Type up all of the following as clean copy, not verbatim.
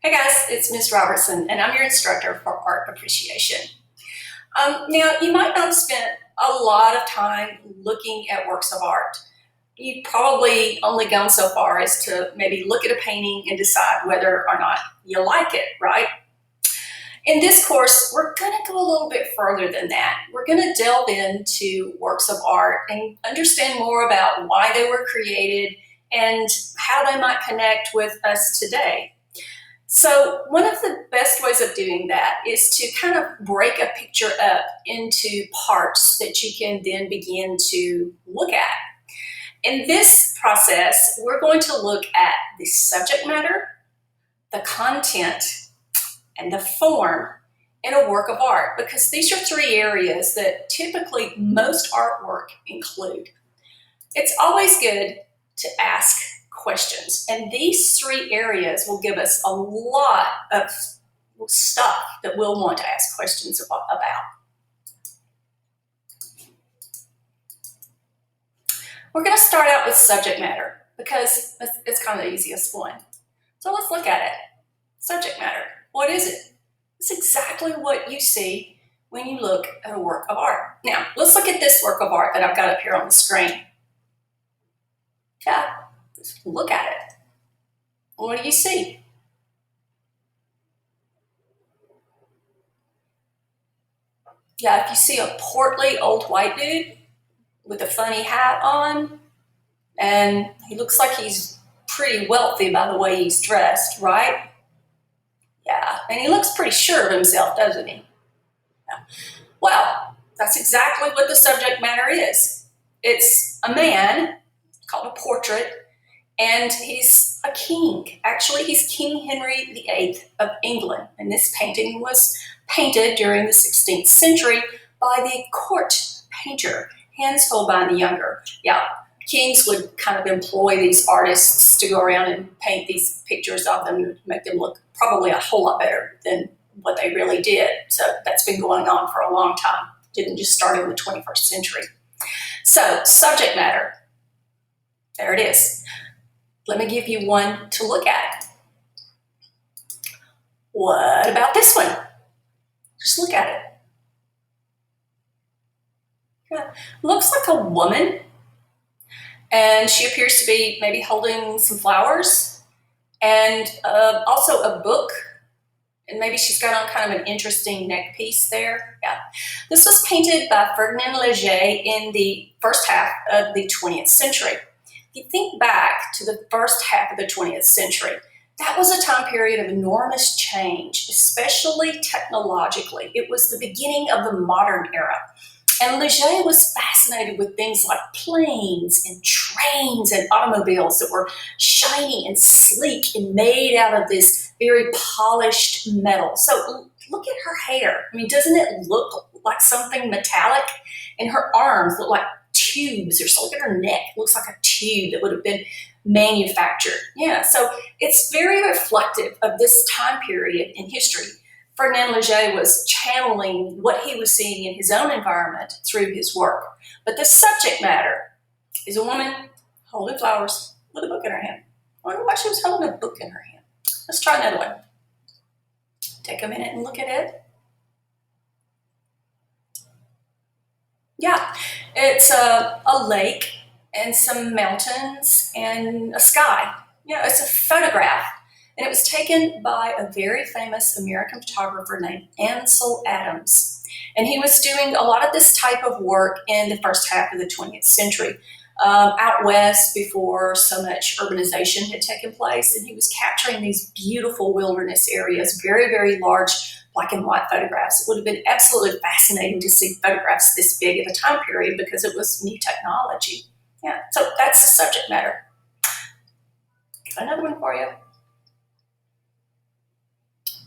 Hey guys, it's Miss Robertson, and I'm your instructor for art appreciation. Now, you might not have spent a lot of time looking at works of art. You've probably only gone so far as to maybe look at a painting and decide whether or not you like it, right? In this course, we're going to go a little bit further than that. We're going to delve into works of art and understand more about why they were created and how they might connect with us today. So one of the best ways of doing that is to kind of break a picture up into parts that you can then begin to look at. In this process, we're going to look at the subject matter, the content, and the form in a work of art, because these are three areas that typically most artwork include. It's always good to ask questions, and these three areas will give us a lot of stuff that we'll want to ask questions about. We're going to start out with subject matter because it's kind of the easiest one. So let's look at it. Subject matter. What is it? It's exactly what you see when you look at a work of art. Now, let's look at this work of art that I've got up here on the screen. Yeah, just look at it. What do you see? Yeah, if you see a portly old white dude with a funny hat on, and he looks like he's pretty wealthy by the way he's dressed, right? Yeah, and he looks pretty sure of himself, doesn't he? Yeah. Well, that's exactly what the subject matter is. It's a man called a portrait, and he's a king. Actually, he's King Henry VIII of England, and this painting was painted during the 16th century by the court painter Hans Holbein the Younger. Yeah, kings would kind of employ these artists to go around and paint these pictures of them to make them look probably a whole lot better than what they really did. So that's been going on for a long time. Didn't just start in the 21st century. So, subject matter. There it is. Let me give you one to look at. What about this one? Just look at it. Yeah. Looks like a woman, and she appears to be maybe holding some flowers and also a book, and maybe she's got on kind of an interesting neck piece there. Yeah. This was painted by Ferdinand Leger in the first half of the 20th century. If you think back to the first half of the 20th century, that was a time period of enormous change, especially technologically. It was the beginning of the modern era. And Leger was fascinated with things like planes and trains and automobiles that were shiny and sleek and made out of this very polished metal. So look at her hair. I mean, doesn't it look like something metallic? And her arms look like tubes or something. Look at her neck. It looks like a tube that would have been manufactured. Yeah, so it's very reflective of this time period in history. Ferdinand Leger was channeling what he was seeing in his own environment through his work. But the subject matter is a woman holding flowers with a book in her hand. I wonder why she was holding a book in her hand. Let's try another one. Take a minute and look at it. Yeah, it's a lake and some mountains and a sky. Yeah, it's a photograph. And it was taken by a very famous American photographer named Ansel Adams. And he was doing a lot of this type of work in the first half of the 20th century, out west before so much urbanization had taken place. And he was capturing these beautiful wilderness areas, very, very large black and white photographs. It would have been absolutely fascinating to see photographs this big at the time period because it was new technology. Yeah, so that's the subject matter. Got another one for you.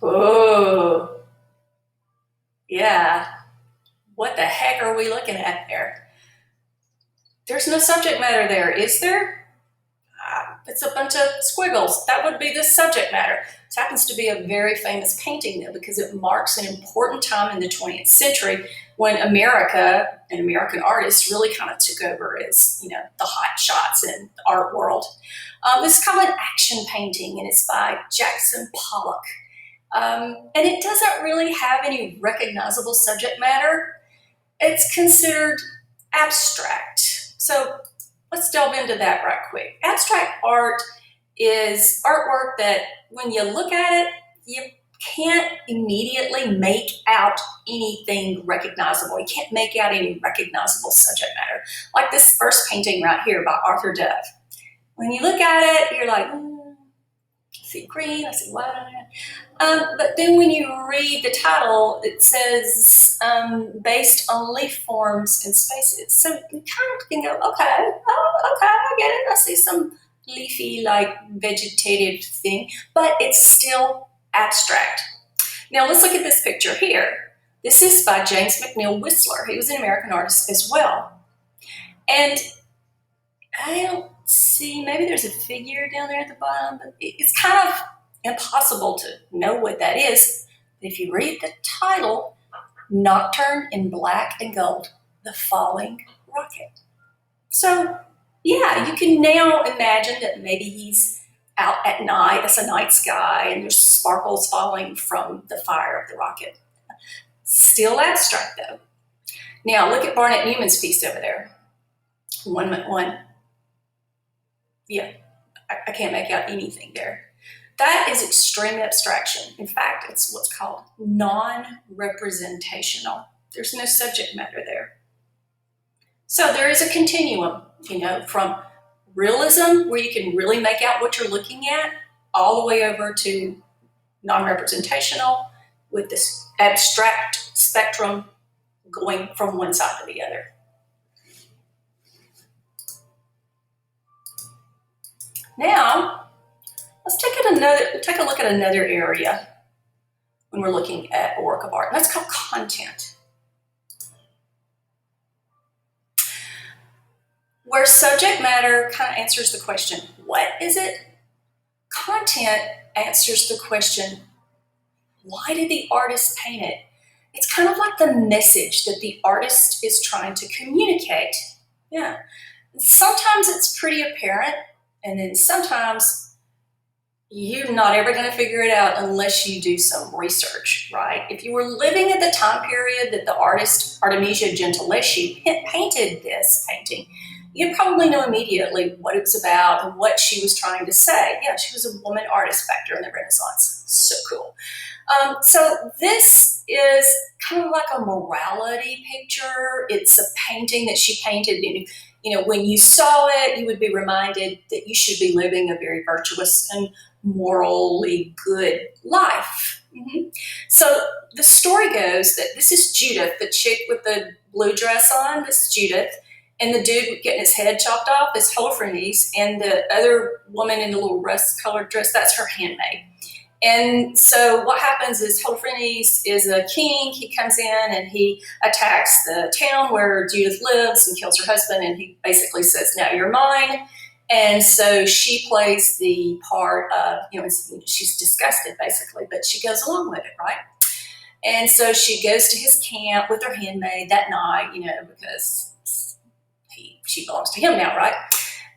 Oh, yeah. What the heck are we looking at there? There's no subject matter there, is there? It's a bunch of squiggles. That would be the subject matter. This happens to be a very famous painting, though, because it marks an important time in the 20th century when America and American artists really kind of took over as, you know, the hot shots in the art world. This is called an action painting, and it's by Jackson Pollock. And it doesn't really have any recognizable subject matter. It's considered abstract. So let's delve into that right quick. Abstract art is artwork that when you look at it, you can't immediately make out anything recognizable. You can't make out any recognizable subject matter. Like this first painting right here by Arthur Dove. When you look at it, you're like, I see green, I see white on it. But then when you read the title, it says based on leaf forms and spaces. So you kind of can go, okay, I get it. I see some leafy, like vegetative thing, but it's still abstract. Now let's look at this picture here. This is by James McNeill Whistler. He was an American artist as well. And I don't see, maybe there's a figure down there at the bottom, but it's kind of impossible to know what that is. If you read the title, Nocturne in Black and Gold, The Falling Rocket. So yeah, you can now imagine that maybe he's out at night, that's a night sky, and there's sparkles falling from the fire of the rocket. Still abstract though. Now look at Barnett Newman's piece over there. 1.1. Yeah, I can't make out anything there. That is extreme abstraction. In fact, it's what's called non-representational. There's no subject matter there. So there is a continuum, you know, from realism, where you can really make out what you're looking at, all the way over to non-representational, with this abstract spectrum going from one side to the other. Now, let's take a look at another area when we're looking at a work of art. That's called content. Where subject matter kind of answers the question, what is it? Content answers the question, why did the artist paint it? It's kind of like the message that the artist is trying to communicate. Yeah. Sometimes it's pretty apparent, and then sometimes you're not ever going to figure it out unless you do some research, right? If you were living at the time period that the artist Artemisia Gentileschi painted this painting, you'd probably know immediately what it was about and what she was trying to say. Yeah, she was a woman artist back during the Renaissance. So cool. So this is kind of like a morality picture. It's a painting that she painted. You know, when you saw it, you would be reminded that you should be living a very virtuous and morally good life. So the story goes that this is Judith, the chick with the blue dress on. This is Judith. And the dude getting his head chopped off is Holofernes, and the other woman in the little rust-colored dress, that's her handmaid. And so what happens is Holofernes is a king. He comes in and he attacks the town where Judith lives and kills her husband, and he basically says, now you're mine. And so she plays the part of, you know, she's disgusted basically, but she goes along with it, right? And so she goes to his camp with her handmaid that night, you know, because she belongs to him now, right?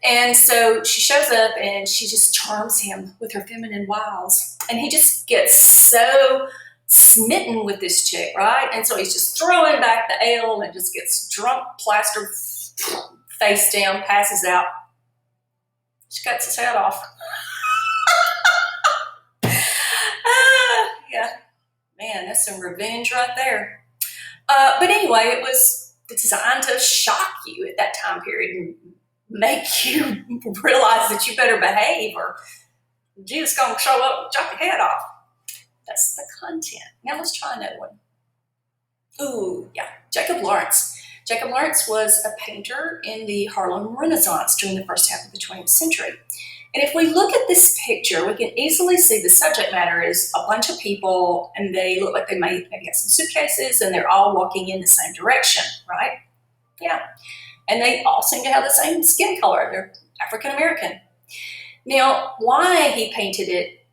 And so she shows up and she just charms him with her feminine wiles. And he just gets so smitten with this chick, right? And so he's just throwing back the ale and just gets drunk, plastered face down, passes out. She cuts his head off. Yeah, man, that's some revenge right there. But anyway, it was designed to shock you at that time period and make you realize that you better behave or Jesus gonna show up and chop your head off. That's the content. Now let's try another one. Ooh, yeah, Jacob Lawrence. Jacob Lawrence was a painter in the Harlem Renaissance during the first half of the 20th century. And if we look at this picture, we can easily see the subject matter is a bunch of people, and they look like they maybe have some suitcases, and they're all walking in the same direction, right? Yeah. And they all seem to have the same skin color. They're African American. Now, why he painted it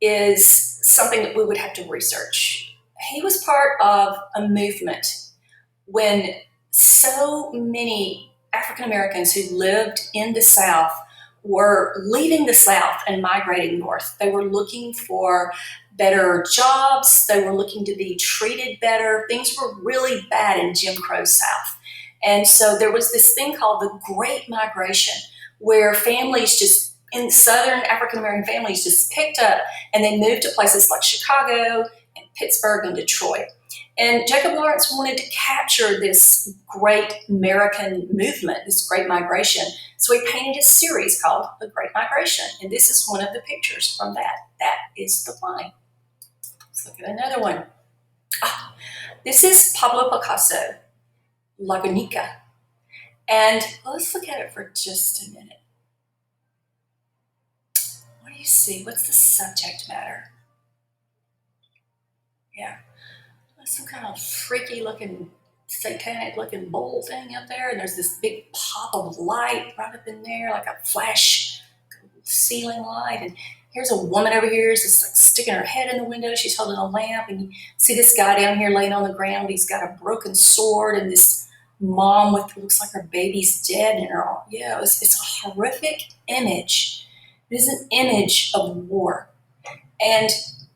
is something that we would have to research. He was part of a movement when so many African Americans who lived in the South were leaving the South and migrating north. They were looking for better jobs, they were looking to be treated better. Things were really bad in Jim Crow South. And so there was this thing called the Great Migration, where families just in Southern African American families just picked up and they moved to places like Chicago and Pittsburgh and Detroit. And Jacob Lawrence wanted to capture this great American movement, this great migration. So he painted a series called The Great Migration. And this is one of the pictures from that. That is the wine. Let's look at another one. This is Pablo Picasso, La Guernica. And let's look at it for just a minute. What do you see? What's the subject matter? Yeah. Some kind of freaky looking, satanic looking bowl thing up there, and there's this big pop of light right up in there, like a flash ceiling light. And here's a woman over here, just like sticking her head in the window. She's holding a lamp, and you see this guy down here laying on the ground. He's got a broken sword, and this mom with looks like her baby's dead in her arm. Yeah, it's a horrific image. It is an image of war, and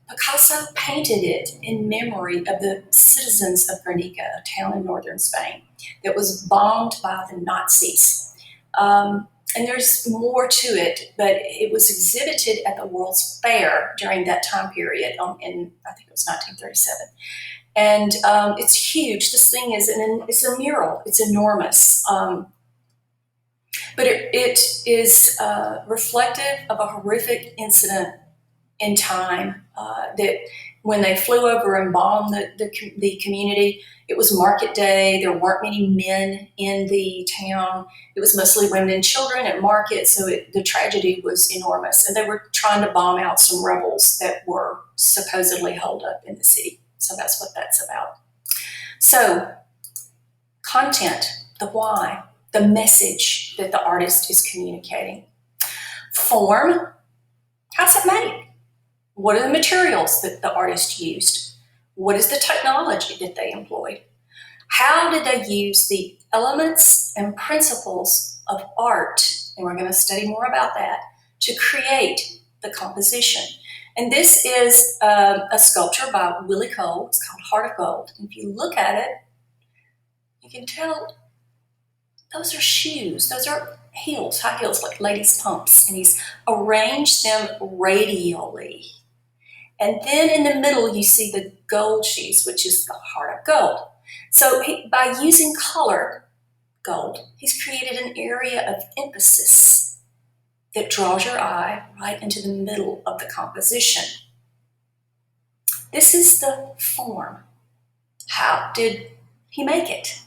Picasso painted it in memory of the citizens of Guernica, a town in northern Spain that was bombed by the Nazis. And there's more to it, but it was exhibited at the World's Fair during that time period in, I think it was 1937. And it's huge. This thing is, it's a mural. It's enormous. But it is reflective of a horrific incident in time that when they flew over and bombed the community, it was market day. There weren't many men in the town. It was mostly women and children at market, so the tragedy was enormous. And they were trying to bomb out some rebels that were supposedly holed up in the city. So that's what that's about. So content, the why, the message that the artist is communicating. Form, how's it made? What are the materials that the artist used? What is the technology that they employed? How did they use the elements and principles of art, and we're going to study more about that, to create the composition? And this is a sculpture by Willie Cole. It's called Heart of Gold. And if you look at it, you can tell those are shoes. Those are heels, high heels, like ladies' pumps. And he's arranged them radially. And then in the middle, you see the gold shoes, which is the heart of gold. So by using color, gold, he's created an area of emphasis that draws your eye right into the middle of the composition. This is the form. How did he make it?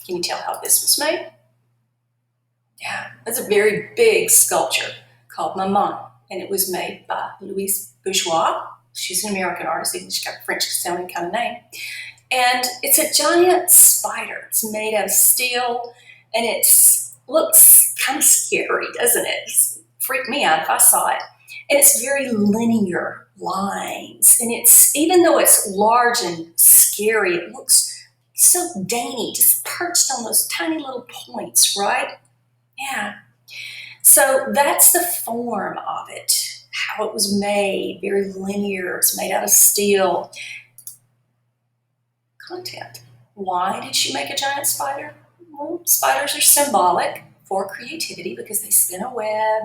Can you tell how this was made? Yeah, it's a very big sculpture called Maman, and it was made by Louise Bourgeois. She's an American artist, even she's got a French-sounding kind of name. And it's a giant spider. It's made out of steel, and it looks kind of scary, doesn't it? It freaked me out if I saw it. And it's very linear lines, and it's, even though it's large and scary, it looks so dainty, just perched on those tiny little points, right? Yeah. So that's the form of it, how it was made, very linear. It's made out of steel. Content. Why did she make a giant spider? Well, spiders are symbolic for creativity because they spin a web.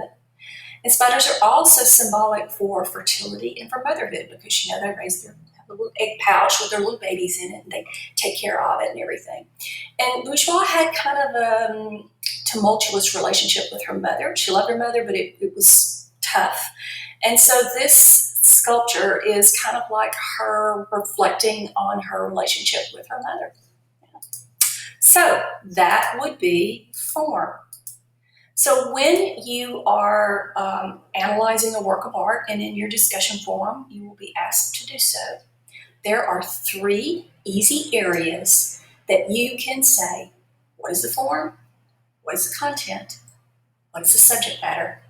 And spiders are also symbolic for fertility and for motherhood because, you know, they raise their little egg pouch with their little babies in it, and they take care of it and everything. And Bourgeois had kind of a tumultuous relationship with her mother. She loved her mother, but it was tough. And so this sculpture is kind of like her reflecting on her relationship with her mother. So that would be form. So when you are analyzing a work of art and in your discussion forum, you will be asked to do so. There are 3 easy areas that you can say, what is the form? What is the content? What is the subject matter?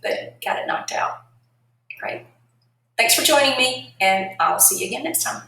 but got it knocked out. Great. Thanks for joining me, and I'll see you again next time.